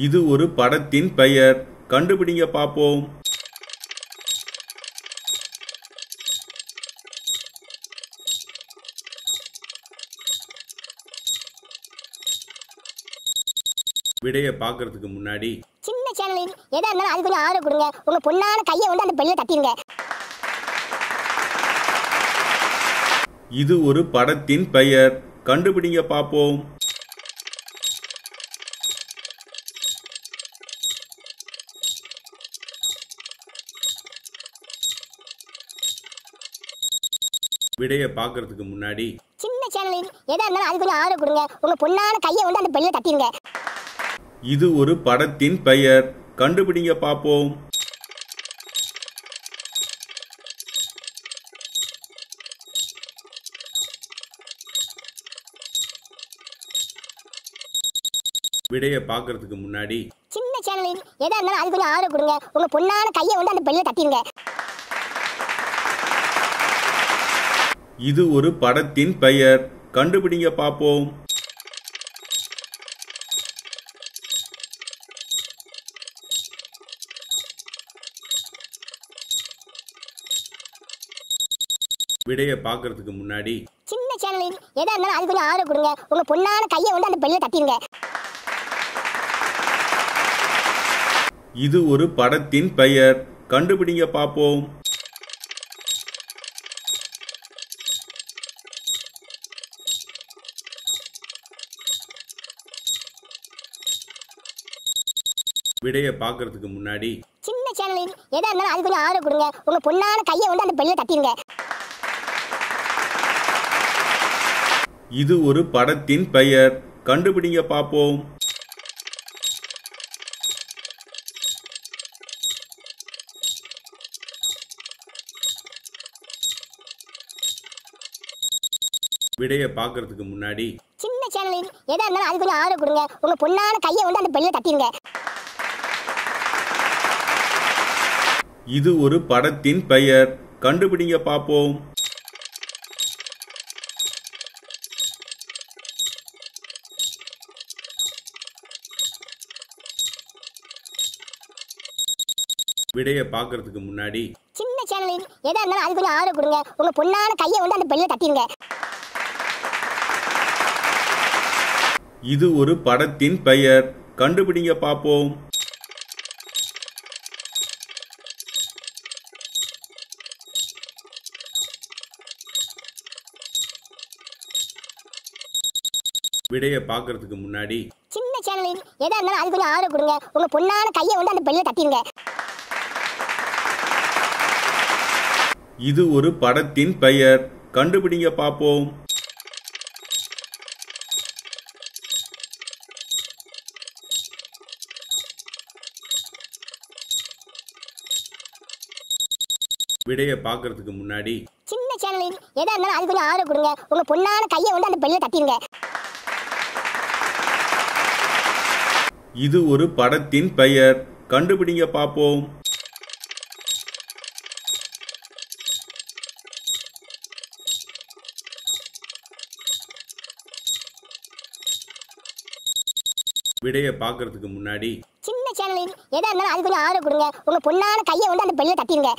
இது ஒரு படத்தின் பெயர். கண்டுபிடிங்க பாப்போம். விடைய பார்க்கிறதுக்கு முன்னாடி சின்ன சேனல் எதா இருந்தாலும் அது கொஞ்சம் ஆதரவு கொடுங்க. உங்க பொண்ணான கையை வந்து அந்த பெல்ல தட்டிடுங்க. இது ஒரு படத்தின் பெயர். கண்டுபிடிங்க பாப்போம். விடைய பார்க்கிறதுக்கு முன்னாடி சின்ன சேனல் எதா இருந்தாலும் அது கொஞ்சம் ஆதரவு கொடுங்க. உங்க பொண்ணான கையை வந்து அந்த பெல்ல தட்டிடுங்க. இது ஒரு படத்தின் பெயர். கண்டுபிடிங்க பாப்போம். விடைய பார்க்கிறதுக்கு முன்னாடி சின்ன சேனல் எதா இருந்தாலும் அது கொஞ்சம் ஆதரவு கொடுங்க. உங்க பொண்ணான கையை வந்து அந்த பெல்ல தட்டிடுங்க. இது ஒரு படத்தின் பெயர். கண்டுபிடிங்க பாப்போம். விடைய பார்க்கிறதுக்கு முன்னாடி சின்ன சேனல் எதா இருந்தாலும் அது கொஞ்சம் ஆதரவு கொடுங்க. உங்க பொண்ணான கையை வந்து அந்த பெல்ல தட்டிடுங்க. இது ஒரு படத்தின் பெயர். கண்டுபிடிங்க பாப்போம். விடைய பார்க்கிறதுக்கு முன்னாடி சின்ன சேனல் எதா இருந்தாலும் அது கொஞ்சம் ஆதரவு கொடுங்க. உங்க பொண்ணான கையை வந்து அந்த பெல்ல தட்டிடுங்க. இது ஒரு படத்தின் பெயர். கண்டுபிடிங்க பாப்போம். விடைய பார்க்கிறதுக்கு முன்னாடி சின்ன சேனல் எதா இருந்தாலும் அது கொஞ்சம் ஆதரவு கொடுங்க. உங்க பொண்ணான கையை வந்து அந்த பெல்ல தட்டிடுங்க. இது ஒரு படத்தின் பெயர். கண்டுபிடிங்க பாப்போம். விடைய பார்க்கிறதுக்கு முன்னாடி சின்ன சேனல் எதா இருந்தாலும் அது கொஞ்சம் ஆதரவு கொடுங்க. உங்க பொண்ணான கையை வந்து அந்த பெல்ல தட்டிடுங்க. இது ஒரு படத்தின் பெயர். கண்டுபிடிங்க பாப்போம். விடைய பார்க்கிறதுக்கு முன்னாடி சின்ன சேனல் எதா இருந்தாலும் அது கொஞ்சம் ஆதரவு கொடுங்க. உங்க பொண்ணான கையை வந்து அந்த பெல்ல தட்டிடுங்க. இது ஒரு படத்தின் பெயர். கண்டுபிடிங்க பாப்போம். விடைய பார்க்கிறதுக்கு முன்னாடி சின்ன சேனல் எதா இருந்தாலும் அது கொஞ்சம் ஆதரவு கொடுங்க. உங்க பொண்ணான கையை வந்து அந்த பெல்ல தட்டிடுங்க. இது ஒரு படத்தின் பெயர். கண்டுபிடிங்க பாப்போம். விடைய பார்க்கிறதுக்கு முன்னாடி சின்ன சேனல் எதா இருந்தாலும் அது கொஞ்சம் ஆதரவு கொடுங்க. உங்க பொண்ணான கையை வந்து அந்த பெல்ல தட்டிடுங்க.